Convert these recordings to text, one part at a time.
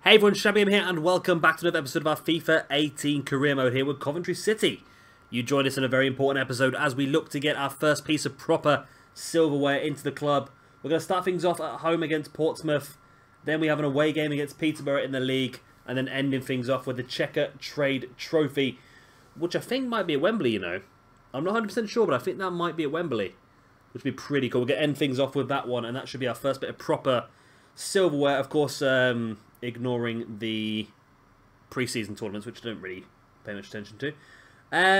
Hey everyone, Shabby here and welcome back to another episode of our FIFA 18 career mode here with Coventry City. You join us in a very important episode as we look to get our first piece of proper silverware into the club. We're going to start things off at home against Portsmouth, then we have an away game against Peterborough in the league, and then ending things off with the Checkatrade trophy, which I think might be at Wembley, you know. I'm not 100% sure, but I think that might be at Wembley, which would be pretty cool. We're going to end things off with that one, and that should be our first bit of proper silverware. Of course, ignoring the pre-season tournaments, which I don't really pay much attention to.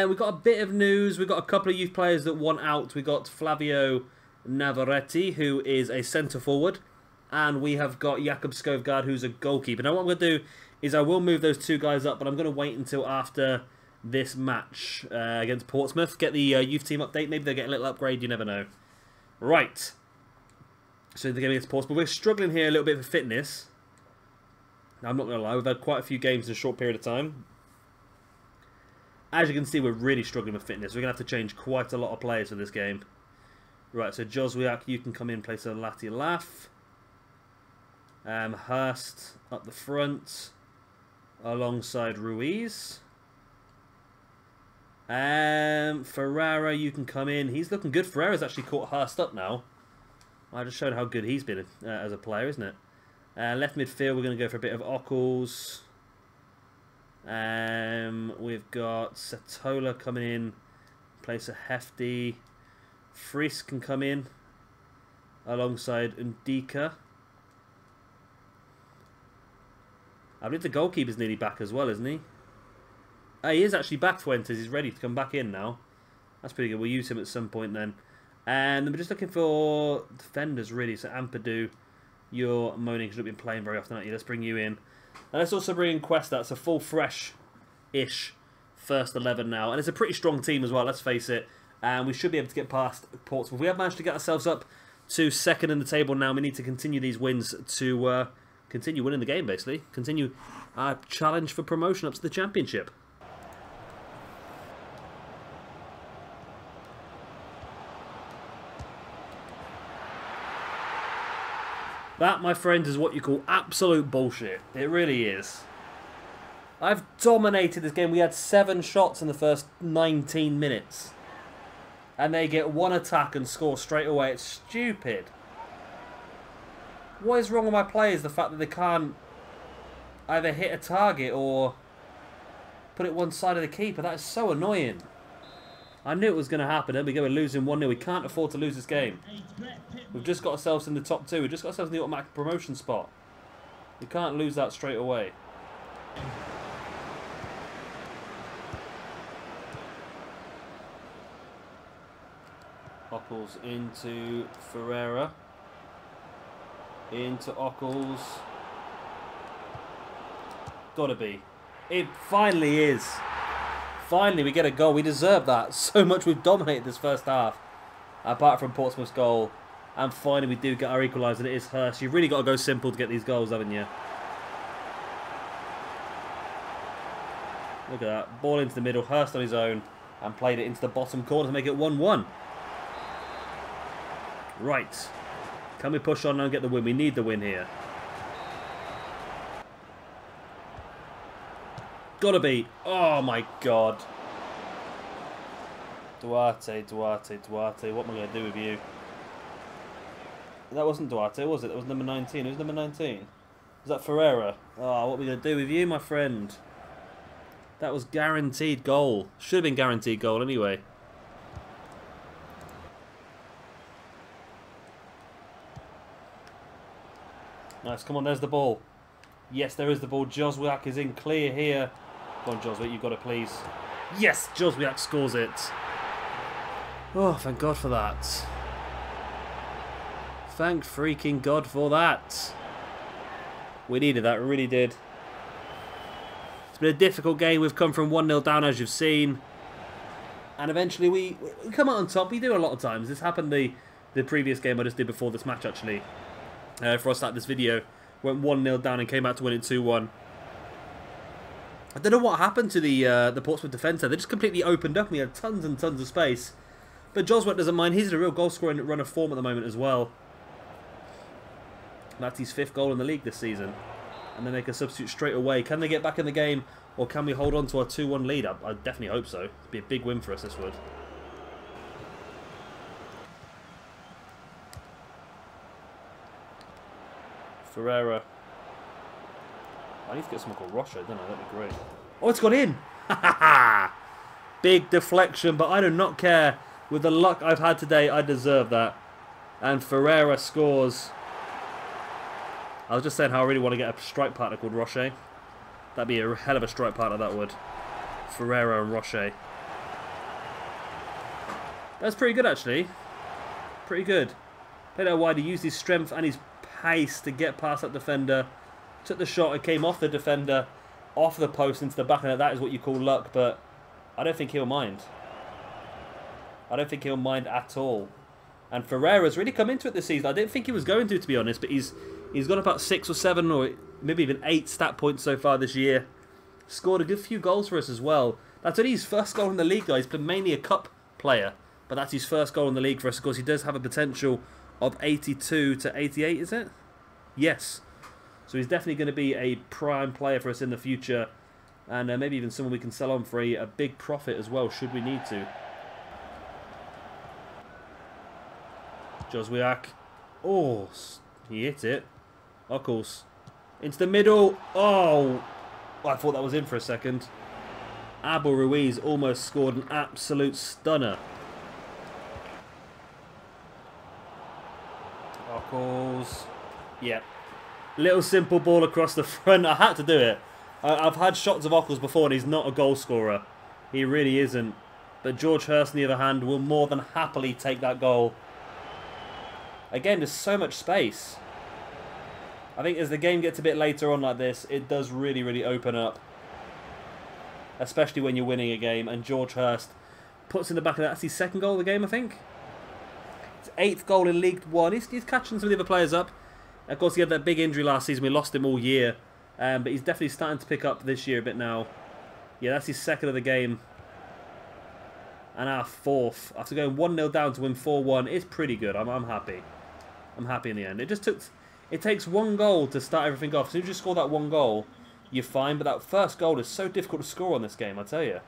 We've got a bit of news. We've got a couple of youth players that want out. We've got Flavio Navarrete, who is a centre-forward. And we have got Jakob Skovgaard, who's a goalkeeper. Now, what I'm going to do is I will move those two guys up, but I'm going to wait until after this match against Portsmouth. Get the youth team update. Maybe they'll get a little upgrade. You never know. Right. So the game against Portsmouth. We're struggling here a little bit for fitness. Now, I'm not going to lie. We've had quite a few games in a short period of time. As you can see, we're really struggling with fitness. We're going to have to change quite a lot of players for this game. Right, so Joswiak, you can come in and place a Lati Laf. Hurst up the front alongside Ruiz. Ferrara, you can come in. He's looking good. Ferrara's actually caught Hurst up now. I just showed how good he's been as a player, isn't it? Left midfield, we're going to go for a bit of Ockles. We've got Satola coming in, place a Hefty. Frisk can come in alongside Ndika. I believe the goalkeeper's nearly back as well, isn't he? He is actually back, Fuentes. He's ready to come back in now. That's pretty good. We'll use him at some point then. And we're just looking for defenders, really. So Ampadu, you're moaning because you've been playing very often, aren't you? Let's bring you in. And let's also bring in Questa. It's a full, fresh-ish first 11 now. And it's a pretty strong team as well, let's face it. And we should be able to get past Portsmouth. We have managed to get ourselves up to second in the table now. We need to continue these wins to continue winning the game, basically. Continue our challenge for promotion up to the Championship. That, my friends, is what you call absolute bullshit. It really is. I've dominated this game. We had 7 shots in the first 19 minutes. And they get one attack and score straight away. It's stupid. What is wrong with my players? The fact that they can't either hit a target or put it one side of the keeper. That is so annoying. I knew it was going to happen. There we go. We're losing 1-0. We can't afford to lose this game. We've just got ourselves in the top 2. We've just got ourselves in the automatic promotion spot. We can't lose that straight away. Ockles into Ferreira. Into Ockles. Gotta be. It finally is. Finally, we get a goal. We deserve that. So much we've dominated this first half. Apart from Portsmouth's goal. And finally, we do get our equaliser. And it is Hurst. You've really got to go simple to get these goals, haven't you? Look at that. Ball into the middle. Hurst on his own. And played it into the bottom corner to make it 1-1. Right. Can we push on and get the win? We need the win here. Gotta be. Oh my god. Duarte. What am I going to do with you? That wasn't Duarte, was it? That was number 19. Who's number 19? Was that Ferreira? Oh, what are we going to do with you, my friend? That was guaranteed goal. Should have been guaranteed goal anyway. Nice, come on, there's the ball. Yes, there is the ball. Joswiak is in clear here. Go on, Joswiak, you've got it, please. Yes, Joswiak scores it. Oh, thank God for that. Thank freaking God for that. We needed that, we really did. It's been a difficult game. We've come from 1-0 down, as you've seen. And eventually we come out on top. We do a lot of times. This happened the previous game I just did before this match, actually. For us at this video. Went 1-0 down and came out to win it 2-1. I don't know what happened to the Portsmouth defence there. They just completely opened up and we had tons and tons of space. But Joswiak doesn't mind. He's in a real goal-scoring run of form at the moment as well. That's his 5th goal in the league this season. and they make a substitute straight away. Can they get back in the game, or can we hold on to our 2-1 lead? I definitely hope so. It'd be a big win for us, this would. Ferreira. I need to get someone called Rocha, don't I? That'd be great. Oh, it's gone in! Big deflection, but I do not care. With the luck I've had today, I deserve that. And Ferreira scores. I was just saying how I really want to get a strike partner called Roche. That'd be a hell of a strike partner, that would. Ferreira and Roche. That's pretty good, actually. Pretty good. Played out wide. He used his strength and his pace to get past that defender. Took the shot. It came off the defender, off the post into the back of it. That is what you call luck, but I don't think he'll mind. I don't think he'll mind at all. And Ferreira's really come into it this season. I didn't think he was going to be honest, but he's got about 6 or 7 or maybe even 8 stat points so far this year. Scored a good few goals for us as well. That's only his first goal in the league, guys. He's been mainly a cup player, but that's his first goal in the league for us. Of course, he does have a potential of 82 to 88, is it? Yes. So he's definitely going to be a prime player for us in the future, and maybe even someone we can sell on for a big profit as well, should we need to. Joswiak. Oh, he hit it. Of course. Into the middle. Oh, I thought that was in for a second. Abel Ruiz almost scored an absolute stunner. Ockles. Yeah. Little simple ball across the front. I had to do it. I've had shots of Ockles before and he's not a goal scorer. He really isn't. But George Hurst, on the other hand, will more than happily take that goal. Again, there's so much space. I think as the game gets a bit later on like this, it does really, really open up. Especially when you're winning a game. And George Hurst puts in the back of that. That's his 2nd goal of the game, I think. His 8th goal in League One. He's catching some of the other players up. Of course, he had that big injury last season. We lost him all year. But he's definitely starting to pick up this year a bit now. Yeah, that's his 2nd of the game. And our 4th. After going 1-0 down to win 4-1, it's pretty good. I'm happy. I'm happy in the end. It takes 1 goal to start everything off. As soon as you score that 1 goal, you're fine. But that first goal is so difficult to score on this game, I tell you.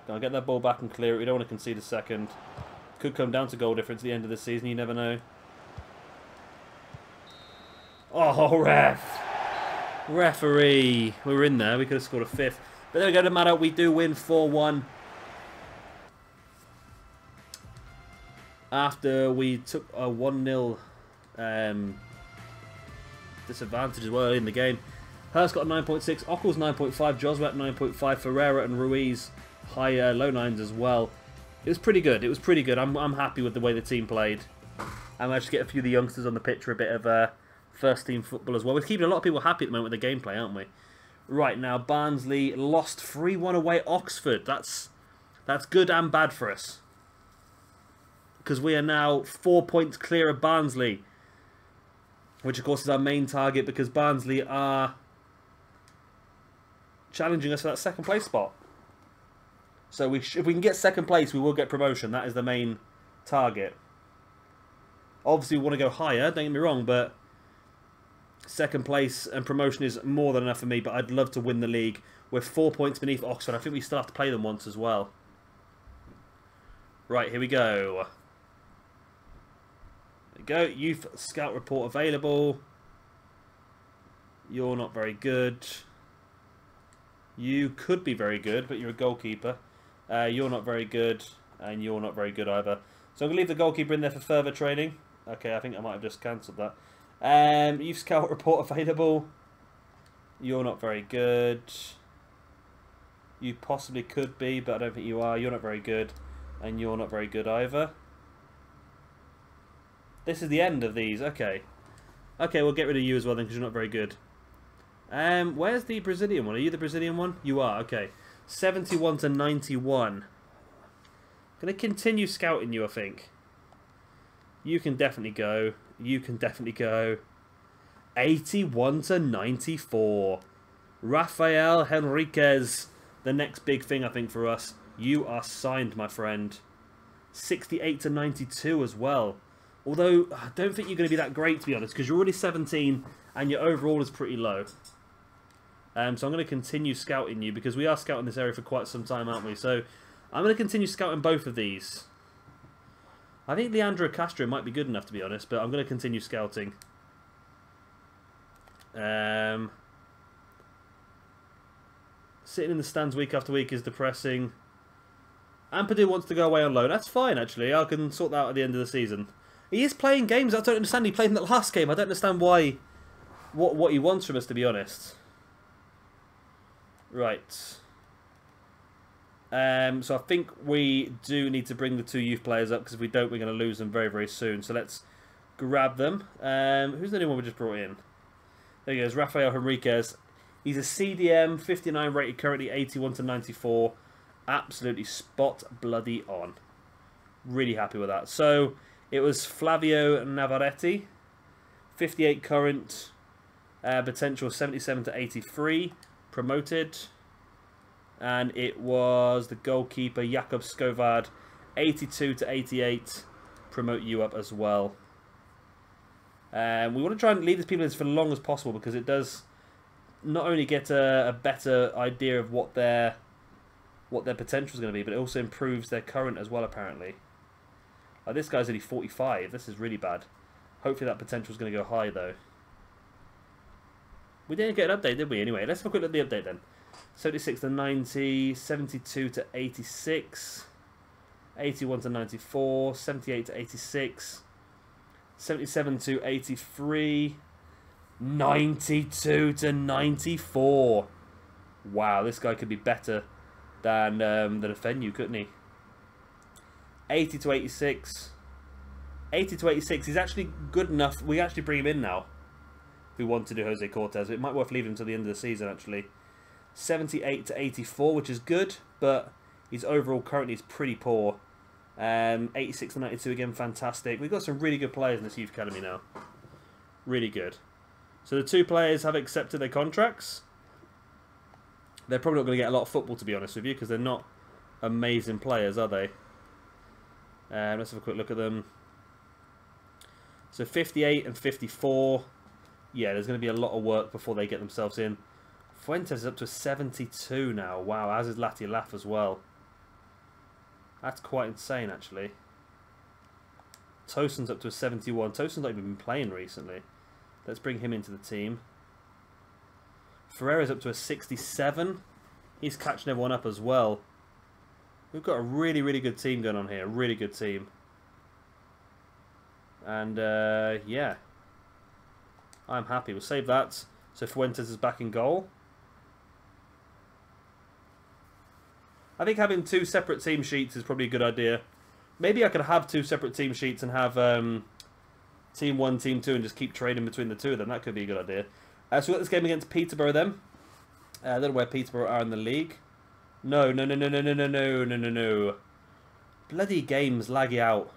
Gonna get that ball back and clear it. We don't want to concede a second. Could come down to goal difference at the end of the season. You never know. Oh, ref. Referee. We were in there. We could have scored a 5th. But there we go. No matter. We do win 4-1. After we took a 1-0 disadvantage as well in the game. Hurst got a 9.6. Ockles 9.5. Joswat 9.5. Ferreira and Ruiz high low 9s as well. It was pretty good. It was pretty good. I'm happy with the way the team played. I managed to get a few of the youngsters on the pitch for a bit of first team football as well. We're keeping a lot of people happy at the moment with the gameplay, aren't we? Right, now Barnsley lost 3-1 away at Oxford. That's good and bad for us. Because we are now 4 points clear of Barnsley. Which of course is our main target because Barnsley are challenging us for that 2nd place spot. So if we can get 2nd place, we will get promotion. That is the main target. Obviously, we want to go higher, don't get me wrong, but 2nd place and promotion is more than enough for me, but I'd love to win the league. We're 4 points beneath Oxford. I think we still have to play them once as well. Right, here we go. There we go. Youth Scout Report available. You're not very good. You could be very good, but you're a goalkeeper. You're not very good, and you're not very good either. So I'm going to leave the goalkeeper in there for further training. Okay, I think I might have just cancelled that. Youth Scout Report available. You're not very good. You possibly could be, but I don't think you are. You're not very good, and you're not very good either. This is the end of these. Okay. Okay, we'll get rid of you as well then, because you're not very good. Where's the Brazilian one? Are you the Brazilian one? You are, okay. 71 to 91. Gonna continue scouting you, I think. You can definitely go. You can definitely go. 81 to 94. Rafael Henriquez. The next big thing, I think, for us. You are signed, my friend. 68 to 92 as well. Although, I don't think you're going to be that great, to be honest, because you're already 17 and your overall is pretty low. So I'm going to continue scouting you, because we are scouting this area for quite some time, aren't we? So I'm going to continue scouting both of these. I think Leandro Castro might be good enough, to be honest, but I'm going to continue scouting. Sitting in the stands week after week is depressing. Ampadu wants to go away on loan. That's fine, actually. I can sort that out at the end of the season. He is playing games. I don't understand. He played in that last game. I don't understand why, what he wants from us, to be honest. Right. So I think we do need to bring the 2 youth players up, because if we don't, we're going to lose them very, very soon. So let's grab them. Who's the new one we just brought in? There he goes, Rafael Henriquez. He's a CDM, 59 rated, currently 81 to 94. Absolutely spot bloody on. Really happy with that. So it was Flavio Navarrete, 58 current, potential 77 to 83, promoted. And it was the goalkeeper, Jakub Skovard, 82 to 88. Promote you up as well. We want to try and leave these people in for as long as possible, because it does not only get a better idea of what their potential is going to be, but it also improves their current as well, apparently. This guy's only 45. This is really bad. Hopefully that potential is going to go high, though. We didn't get an update, did we? Anyway, let's have a quick look at the update then. 76 to 90, 72 to 86, 81 to 94, 78 to 86, 77 to 83, 92 to 94. Wow, this guy could be better than Fenyu, couldn't he? 80 to 86. 80 to 86. He's actually good enough. We actually bring him in now. If we want to do Jose Cortez. It might be worth leaving him until the end of the season, actually. 78 to 84, which is good, but his overall currently is pretty poor. 86 to 92 again, fantastic. We've got some really good players in this youth academy now. Really good. So the 2 players have accepted their contracts. They're probably not going to get a lot of football, to be honest with you, because they're not amazing players, are they? Let's have a quick look at them. So 58 and 54. Yeah, there's going to be a lot of work before they get themselves in. Fuentes is up to a 72 now. Wow, as is Lati Laf as well. That's quite insane, actually. Tosin's up to a 71. Tosin's not even been playing recently. Let's bring him into the team. Ferreira's up to a 67. He's catching everyone up as well. We've got a really, really good team going on here. A really good team. And, yeah. I'm happy. We'll save that. So Fuentes is back in goal. I think having 2 separate team sheets is probably a good idea. Maybe I could have 2 separate team sheets and have Team 1, Team 2, and just keep trading between the 2 of them. That could be a good idea. So we've got this game against Peterborough then. I don't know where Peterborough are in the league. No. Bloody game's laggy out.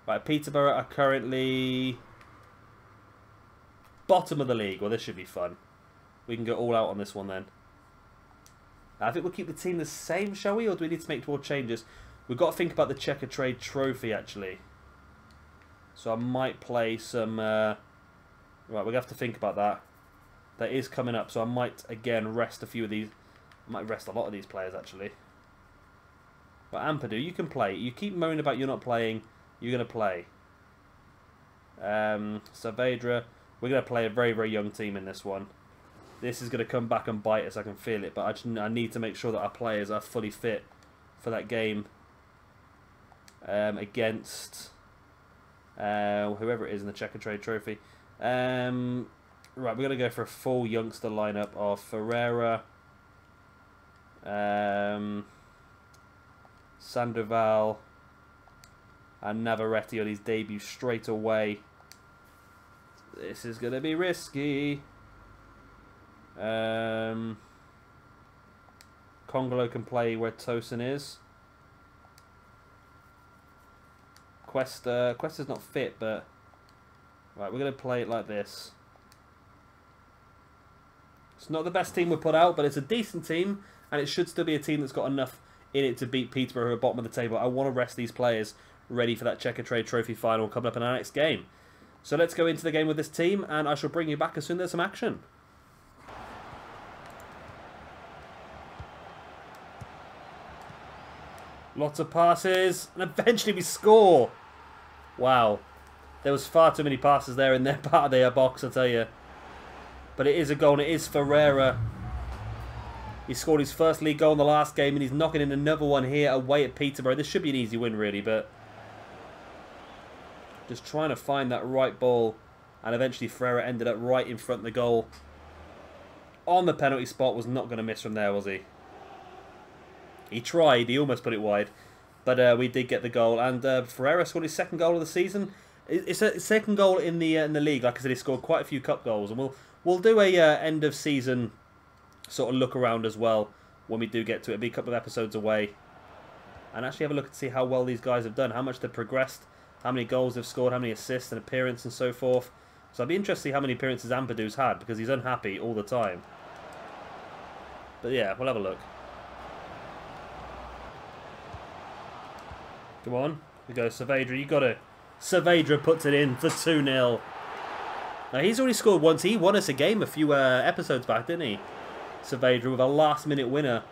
Right, Peterborough are currently bottom of the league. Well, this should be fun. We can go all out on this one then. I think we'll keep the team the same, shall we? Or do we need to make more changes? We've got to think about the Checkatrade trophy, actually. So I might play some... Right, we're going to have to think about that. That is coming up, so I might, again, rest a few of these. I might rest a lot of these players, actually. But Ampadu, you can play. You keep moaning about you're not playing. You're going to play. Saavedra, we're going to play a very, very young team in this one. This is going to come back and bite us, I can feel it. But I need to make sure that our players are fully fit for that game. Against whoever it is in the Checkatrade trophy. Right, we're going to go for a full youngster lineup of Ferreira, Sandoval, and Navarrete on his debut straight away. This is going to be risky. Congolo can play where Tosin is. Cuesta's not fit, but... Right, we're going to play it like this. It's not the best team we put out, but it's a decent team, and it should still be a team that's got enough in it to beat Peterborough, who are bottom of the table. I want to rest these players ready for that Checkatrade Trophy final coming up in our next game. So let's go into the game with this team, and I shall bring you back as soon as there's some action. Lots of passes, and eventually we score. Wow. There was far too many passes there in their part of their box, I tell you. But it is a goal, and it is Ferreira. He scored his first league goal in the last game, and he's knocking in another one here away at Peterborough. This should be an easy win, really, but just trying to find that right ball, and eventually Ferreira ended up right in front of the goal. On the penalty spot, was not going to miss from there, was he? He tried, he almost put it wide, but we did get the goal, and Ferreira scored his second goal of the season. It's a second goal in the league. Like I said, he scored quite a few cup goals, and we'll do a end of season sort of look around as well when we do get to it. It'll be a couple of episodes away, and actually have a look and see how well these guys have done, how much they've progressed, how many goals they've scored, how many assists and appearances and so forth. So I'd be interested to see how many appearances Ampadu's had, because he's unhappy all the time. But yeah, we'll have a look. Come on, we go Saavedra, you got to. Saavedra puts it in for 2-0. Now he's already scored once. He won us a game a few episodes back, didn't he? Saavedra with a last-minute winner.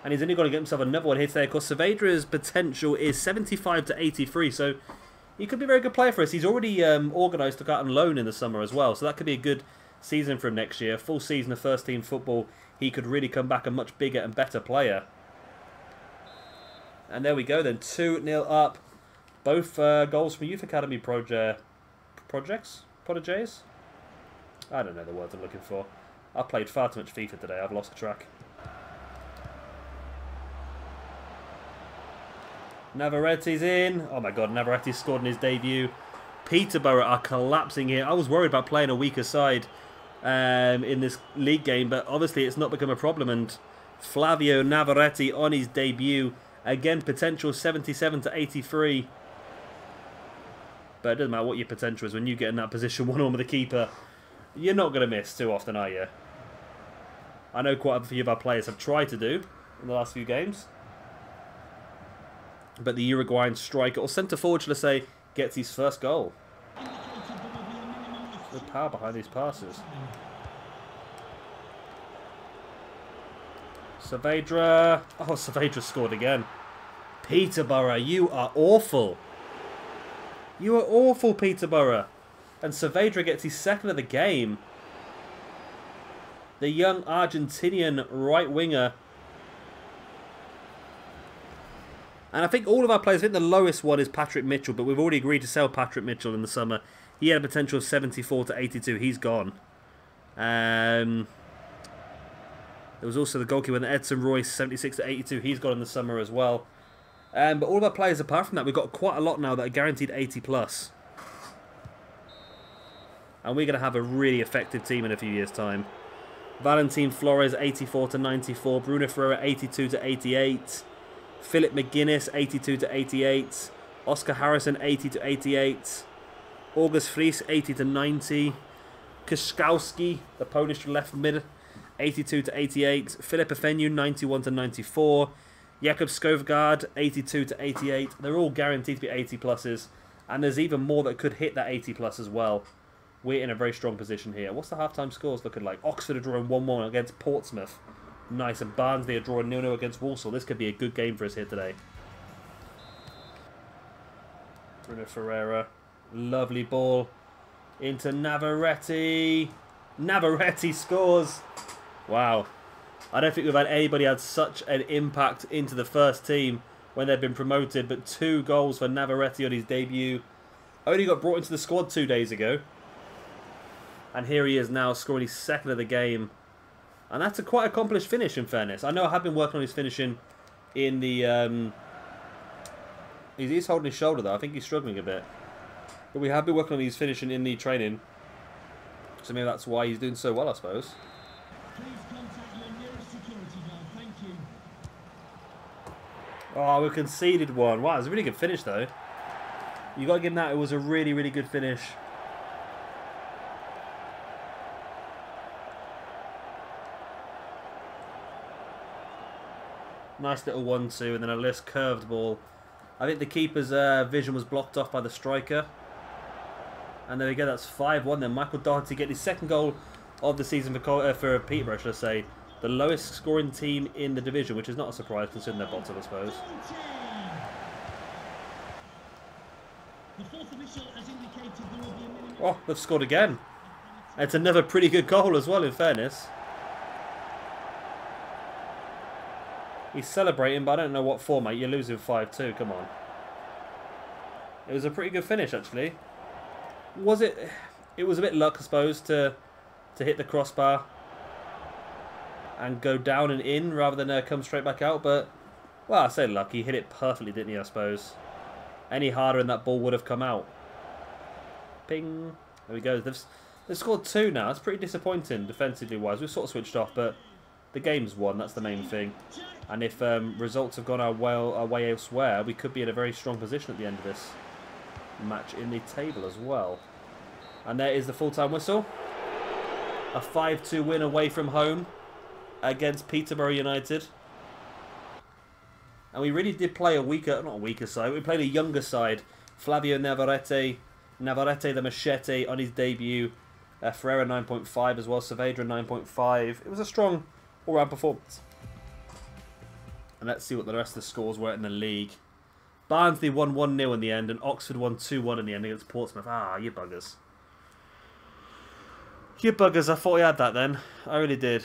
And he's only got to get himself another one here today. Of course, Saavedra's potential is 75 to 83, so he could be a very good player for us. He's already organised to go out on loan in the summer as well, so that could be a good season for him next year. Full season of first-team football, he could really come back a much bigger and better player. And there we go then, 2-0 up. Both goals from Youth Academy projects? Prodigies? I don't know the words I'm looking for. I've played far too much FIFA today, I've lost track. Navarrette's in. Oh my god, Navarrete scored in his debut. Peterborough are collapsing here. I was worried about playing a weaker side in this league game, but obviously it's not become a problem. And Flavio Navarrete on his debut. Again, potential 77 to 83. But it doesn't matter what your potential is when you get in that position one-on-one with the keeper. You're not going to miss too often, are you? I know quite a few of our players have tried to do in the last few games. But the Uruguayan striker, or centre forward, shall I say, gets his first goal. Good power behind these passes. Saavedra. Oh, Saavedra scored again. Peterborough, you are awful. You are awful, Peterborough. And Saavedra gets his second of the game. The young Argentinian right winger. And I think all of our players, I think the lowest one is Patrick Mitchell, but we've already agreed to sell Patrick Mitchell in the summer. He had a potential of 74 to 82. He's gone. There was also the goalkeeper, Edson Royce, 76 to 82. He's gone in the summer as well. But all of our players, apart from that, we've got quite a lot now that are guaranteed 80 plus. And we're going to have a really effective team in a few years' time. Valentin Flores, 84 to 94. Bruno Ferreira, 82 to 88. Philip McGuinness, 82 to 88. Oscar Harrison, 80 to 88. August Fries, 80 to 90. Kuszkowski, the Polish left mid, 82 to 88. Filip Efeniu, 91 to 94. Jakub Skovgaard, 82 to 88. They're all guaranteed to be 80 pluses. And there's even more that could hit that 80 plus as well. We're in a very strong position here. What's the halftime scores looking like? Oxford are drawing 1-1 against Portsmouth. Nice. And Barnsley are drawing 0-0 against Walsall. This could be a good game for us here today. Bruno Ferreira. Lovely ball. Into Navarrete. Navarrete scores. Wow. I don't think we've had anybody had such an impact into the first team when they've been promoted. But 2 goals for Navarrete on his debut. Only got brought into the squad 2 days ago. And here he is now scoring his second of the game. And that's a quite accomplished finish, in fairness. I know I have been working on his finishing in the... He's holding his shoulder, though. I think he's struggling a bit. But we have been working on his finishing in the training. So maybe that's why he's doing so well, I suppose. Please contact your nearest security guard. Thank you. Oh, we conceded one. Wow, it was a really good finish, though. You got to give him that. It was a really, really good finish. Nice little 1-2 and then a list curved ball. I think the keeper's vision was blocked off by the striker. And there we go, that's 5-1 then. Michael Doherty getting his second goal of the season for Peterborough, should I say. The lowest scoring team in the division, which is not a surprise considering they're bottom, I suppose. The fourth official has indicated there will be a minimum. Oh, they've scored again. It's another pretty good goal as well, in fairness. He's celebrating, but I don't know what format. You're losing 5-2, come on. It was a pretty good finish, actually. Was it? It was a bit luck, I suppose, to hit the crossbar and go down and in rather than come straight back out. But, well, I say luck. He hit it perfectly, didn't he, I suppose. Any harder and that ball would have come out. Ping. There we go. They've scored 2 now. That's pretty disappointing defensively-wise. We've sort of switched off, but the game's won. That's the main thing. And if results have gone our way elsewhere, we could be in a very strong position at the end of this match in the table as well. And there is the full-time whistle. A 5-2 win away from home against Peterborough United. And we really did play not a weaker side, we played a younger side. Flavio Navarrete the Machete on his debut. Ferreira 9.5 as well, Saavedra 9.5. It was a strong all-round performance. And let's see what the rest of the scores were in the league. Barnsley won 1-0 in the end, and Oxford won 2-1 in the end against Portsmouth. Ah, you buggers. You buggers, I thought we had that then. I really did.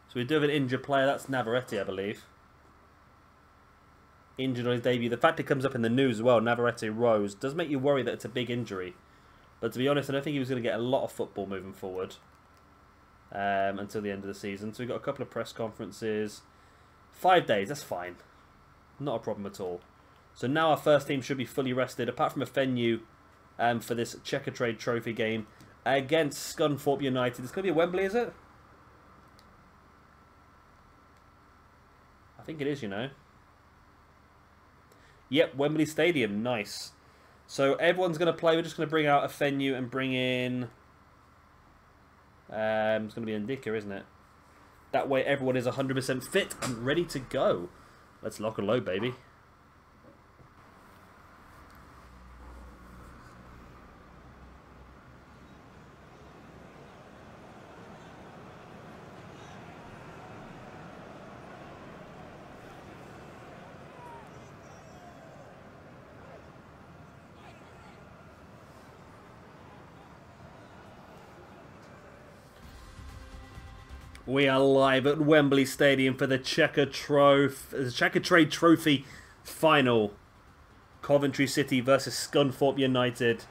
So we do have an injured player. That's Navarrete, I believe. Injured on his debut. The fact it comes up in the news as well, Navarrete Rose, does make you worry that it's a big injury. But to be honest, I don't think he was going to get a lot of football moving forward until the end of the season. So we've got a couple of press conferences. 5 days, that's fine. Not a problem at all. So now our first team should be fully rested, apart from a venue for this Checkatrade Trophy game against Scunthorpe United. It's going to be at Wembley, is it? I think it is, you know. Yep, Wembley Stadium. Nice. So everyone's going to play. We're just going to bring out a venue and bring in... it's going to be Ndika, isn't it? That way everyone is 100% fit and ready to go. Let's lock and load, baby. We are live at Wembley Stadium for the Checkatrade Trophy final. Coventry City versus Scunthorpe United.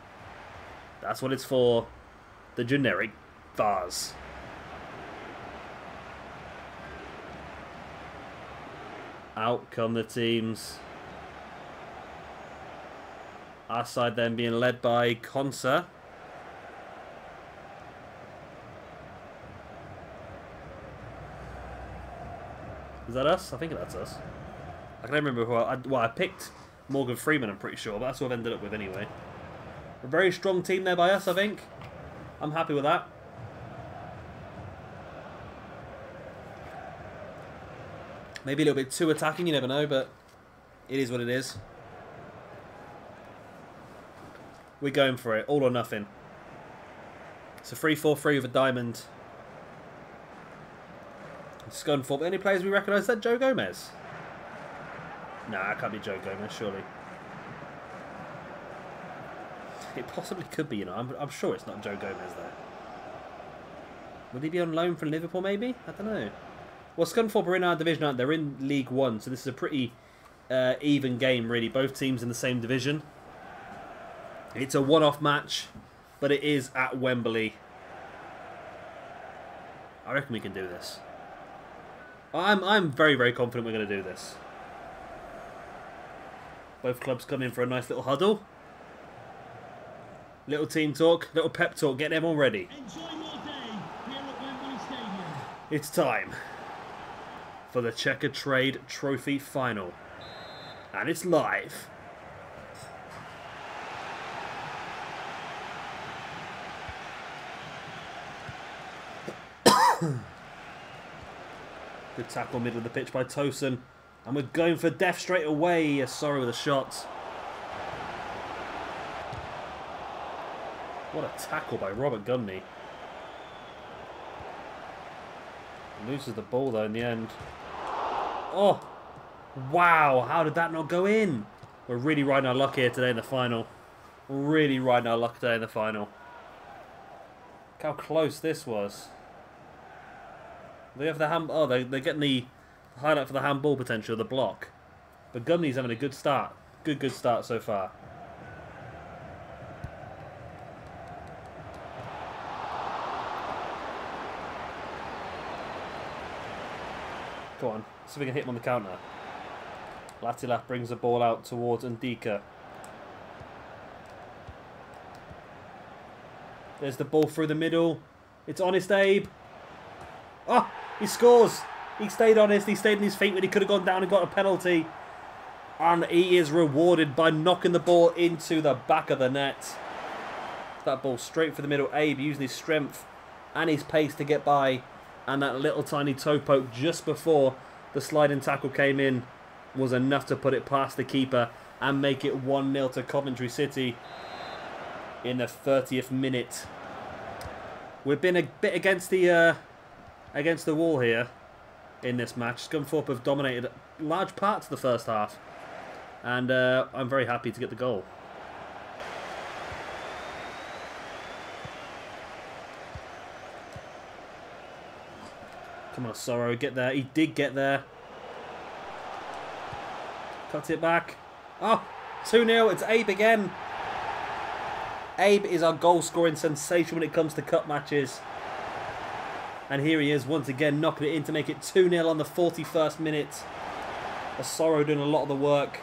That's what it's for. The generic vase. Out come the teams. Our side then being led by Consa. Is that us? I think that's us. I can't remember who I picked Morgan Freeman, I'm pretty sure, but that's who I've ended up with anyway. A very strong team there by us, I think. I'm happy with that. Maybe a little bit too attacking, you never know, but it is what it is. We're going for it, all or nothing. It's a 3-4-3 with a diamond. Scunthorpe. Any players we recognise? Is that Joe Gomez? Nah, it can't be Joe Gomez, surely. It possibly could be, you know. I'm sure it's not Joe Gomez, though. Would he be on loan from Liverpool, maybe? I don't know. Well, Scunthorpe are in our division, aren't they? They're in League One, so this is a pretty even game, really. Both teams in the same division. It's a one-off match, but it is at Wembley. I reckon we can do this. I'm very, very confident we're going to do this. Both clubs come in for a nice little huddle. Little team talk, little pep talk, getting everyone ready. Enjoy your day here at Wembley Stadium. It's time for the Checkatrade Trophy final. And it's live. Good tackle middle of the pitch by Tosin. And we're going for death straight away. Sorry with a shot. What a tackle by Robert Gumney. Loses the ball though in the end. Oh! Wow, how did that not go in? We're really riding our luck here today in the final. Really riding our luck today in the final. Look how close this was. They have the hand. Oh, they're getting the highlight for the handball potential of the block. But Gumney's having a good start. Good start so far. Go on, see if we can hit him on the counter. Latilaf brings the ball out towards Ndika. There's the ball through the middle. It's Honest Abe. Oh, he scores. He stayed honest. He stayed on his feet when he could have gone down and got a penalty. And he is rewarded by knocking the ball into the back of the net. That ball straight for the middle. Abe using his strength and his pace to get by. And that little tiny toe poke just before the sliding tackle came in was enough to put it past the keeper and make it 1-0 to Coventry City in the 30th minute. We've been a bit against the wall here in this match. Scunthorpe have dominated large parts of the first half, and I'm very happy to get the goal. Come on, Sorrow, get there. He did get there. Cut it back. Oh, 2-0. It's Abe again. Abe is our goal-scoring sensation when it comes to cup matches. And here he is once again knocking it in to make it 2-0 on the 41st minute. Sorrow doing a lot of the work.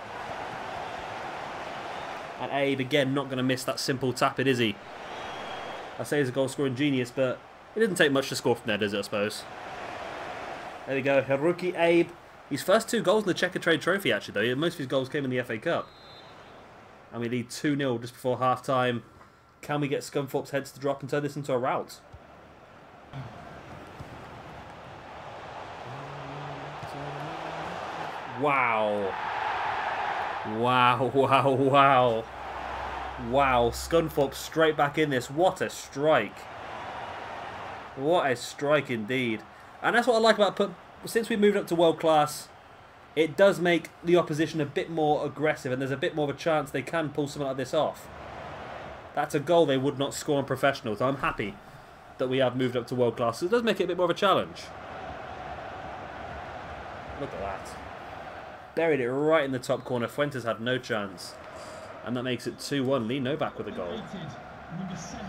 And Abe again not going to miss that simple tap it, is he? I say he's a goal-scoring genius, but it didn't take much to score from there, does it, I suppose? There we go, Haruki Abe. His first 2 goals in the Checkatrade trophy, actually, though. Most of his goals came in the FA Cup. And we lead 2-0 just before half-time. Can we get Scunthorpe's heads to drop and turn this into a rout? Wow. Wow, wow, wow. Wow, Scunthorpe straight back in this. What a strike. What a strike indeed. And that's what I like about... Since we moved up to world class, it does make the opposition a bit more aggressive, and there's a bit more of a chance they can pull something like this off. That's a goal they would not score on professional, so I'm happy that we have moved up to world class. So it does make it a bit more of a challenge. Look at that. Buried it right in the top corner. Fuentes had no chance. And that makes it 2-1. Lee Novak with a goal. Number 17.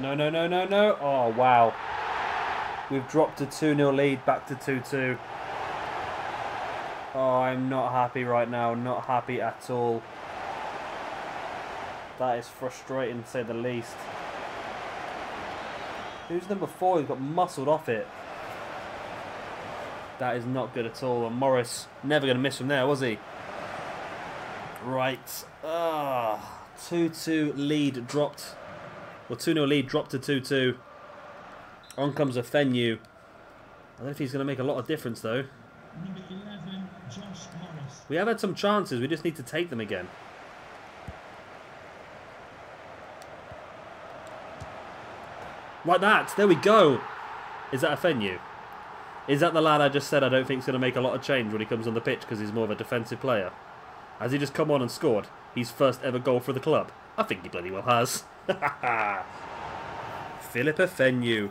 No, no, no, no, no. Oh, wow. We've dropped a 2-0 lead back to 2-2. Oh, I'm not happy right now. Not happy at all. That is frustrating, to say the least. Who's number 4? He's got muscled off it. That is not good at all. And Morris, never going to miss from there, was he? Right. 2-2 lead dropped. Well, 2-0 lead dropped to 2-2. On comes a Fenyu. I don't know if he's going to make a lot of difference, though. Number 11, Josh Morris. We have had some chances. We just need to take them again. Like that. There we go. Is that a Fenyu? Is that the lad I just said I don't think is going to make a lot of change when he comes on the pitch because he's more of a defensive player? Has he just come on and scored his first ever goal for the club? I think he bloody well has. Philippa Fenyu,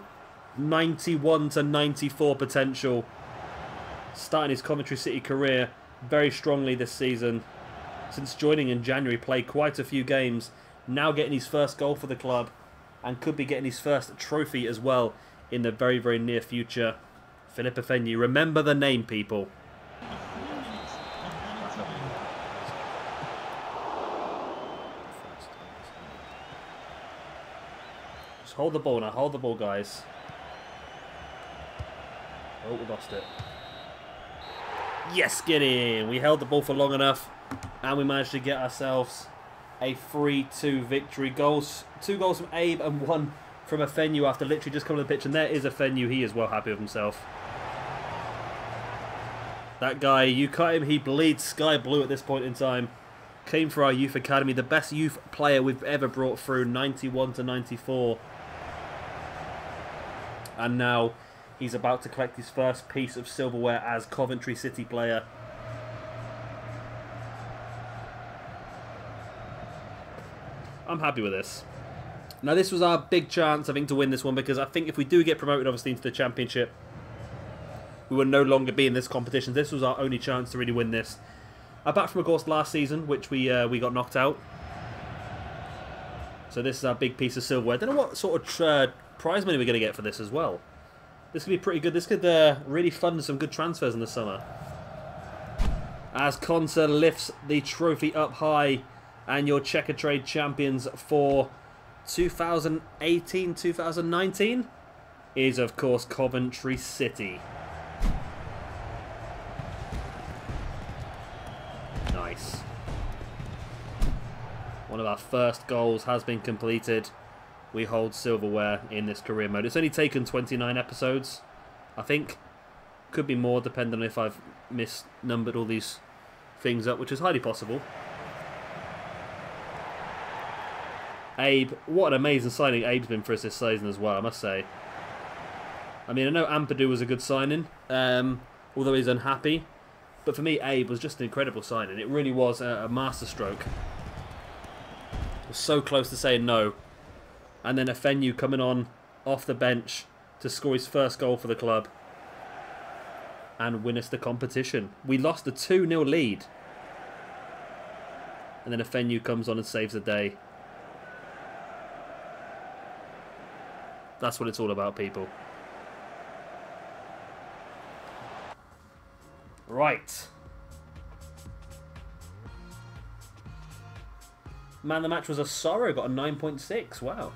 91 to 94 potential. Starting his Coventry City career very strongly this season. Since joining in January, played quite a few games. Now getting his first goal for the club. And could be getting his first trophy as well in the very, very near future. Philippa Fenyu. Remember the name, people. Just hold the ball now. Hold the ball, guys. Oh, we lost it. Yes, get in. We held the ball for long enough. And we managed to get ourselves a 3-2 victory. Goals, 2 goals from Abe and 1 from Afenu after literally just coming to the pitch. And there is Afenu. He is well happy with himself. That guy, you cut him, he bleeds sky blue at this point in time. Came for our youth academy, the best youth player we've ever brought through, 91 to 94. And now he's about to collect his first piece of silverware as Coventry City player. I'm happy with this. Now this was our big chance, I think, to win this one, because I think if we do get promoted, obviously, into the championship, we will no longer be in this competition. This was our only chance to really win this. Apart from, of course, last season, which we got knocked out. So this is our big piece of silverware. I don't know what sort of prize money we're going to get for this as well. This could be pretty good. This could really fund some good transfers in the summer. As Conser lifts the trophy up high, and your Checkatrade champions for 2018-2019 is, of course, Coventry City. Nice. One of our first goals has been completed. We hold silverware in this career mode. It's only taken 29 episodes, I think. Could be more, depending on if I've misnumbered all these things up, which is highly possible. Abe, what an amazing signing Abe's been for us this season as well, I must say. I mean, I know Ampadu was a good signing, although he's unhappy. But for me, Abe was just an incredible signing. It really was a masterstroke. Was so close to saying no. And then Afenu coming on off the bench to score his first goal for the club and win us the competition. We lost a 2-0 lead. And then Afenu comes on and saves the day. That's what it's all about, people. Right. Man, the match was a sorrow. Got a 9.6. Wow.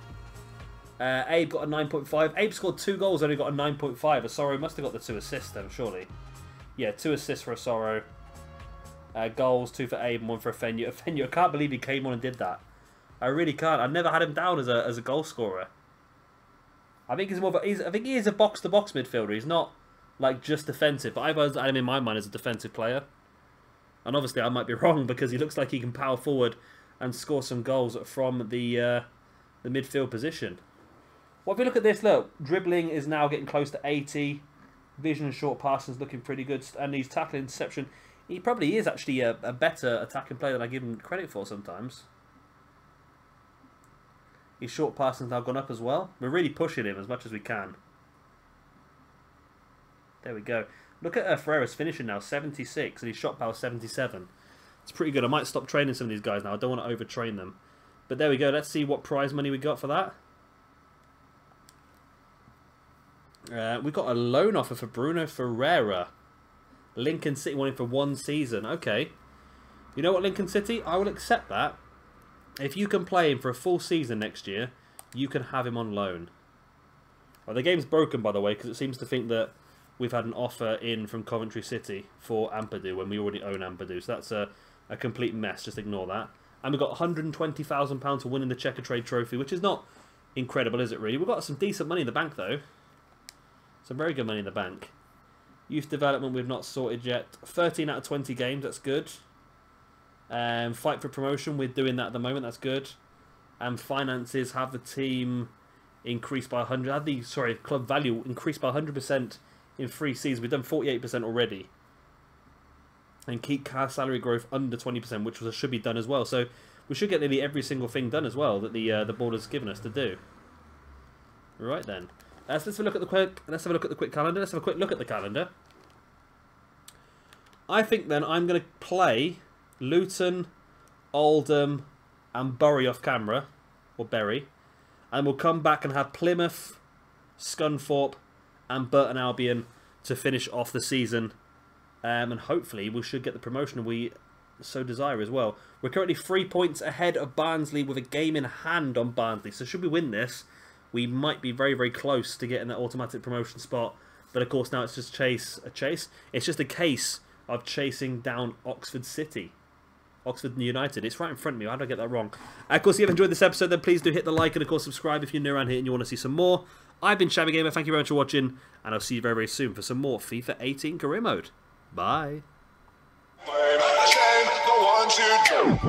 Abe got a 9.5. Abe scored 2 goals, only got a 9.5. A sorrow must have got the 2 assists then, surely. Yeah, 2 assists for a sorrow. Goals, 2 for Abe and 1 for Afenu. Afenu, I can't believe he came on and did that. I really can't. I've never had him down as a goal scorer. I think he's more of I think he is a box-to-box midfielder. He's not like just defensive. But I've always had him in my mind as a defensive player. And obviously I might be wrong, because he looks like he can power forward and score some goals from the midfield position. Well, if you look at this, look, dribbling is now getting close to 80. Vision and short passes looking pretty good. And he's tackling interception. He probably is actually a better attacking player than I give him credit for sometimes. His short passing's now gone up as well. We're really pushing him as much as we can. There we go. Look at Ferreira's finishing now, 76, and his shot power 77. It's pretty good. I might stop training some of these guys now. I don't want to overtrain them. But there we go. Let's see what prize money we got for that. We got a loan offer for Bruno Ferreira. Lincoln City wanting for 1 season. Okay. You know what, Lincoln City? I will accept that. If you can play him for a full season next year, you can have him on loan. Well, the game's broken, by the way, because it seems to think that we've had an offer in from Coventry City for Ampadu when we already own Ampadu. So that's a complete mess. Just ignore that. And we've got £120,000 for winning the Checkatrade trophy, which is not incredible, is it really? We've got some decent money in the bank, though. Some very good money in the bank. Youth development we've not sorted yet. 13 out of 20 games, that's good. Fight for promotion, we're doing that at the moment, that's good. And finances have the team increased by 100. Have the club value increased by 100% in 3 seasons. We've done 48% already. And keep salary growth under 20%, which should be done as well. So we should get nearly every single thing done as well that the board has given us to do. Right then. Let's have a look at the quick. Let's have a look at the quick calendar. Let's have a quick look at the calendar. I think then I'm going to play Luton, Oldham, and Bury off camera, or Bury, and we'll come back and have Plymouth, Scunthorpe, and Burton Albion to finish off the season, and hopefully we should get the promotion we so desire as well. We're currently 3 points ahead of Barnsley with a game in hand on Barnsley, so should we win this, we might be very, very close to getting that automatic promotion spot. But of course now it's just a chase. It's just a case of chasing down Oxford City. Oxford United. It's right in front of me. How did I get that wrong? Of course, if you've enjoyed this episode, then please do hit the like and, of course, subscribe if you're new around here and you want to see some more. I've been Shabby Gamer. Thank you very much for watching, and I'll see you very, very soon for some more FIFA 18 Career Mode. Bye. The ones you do.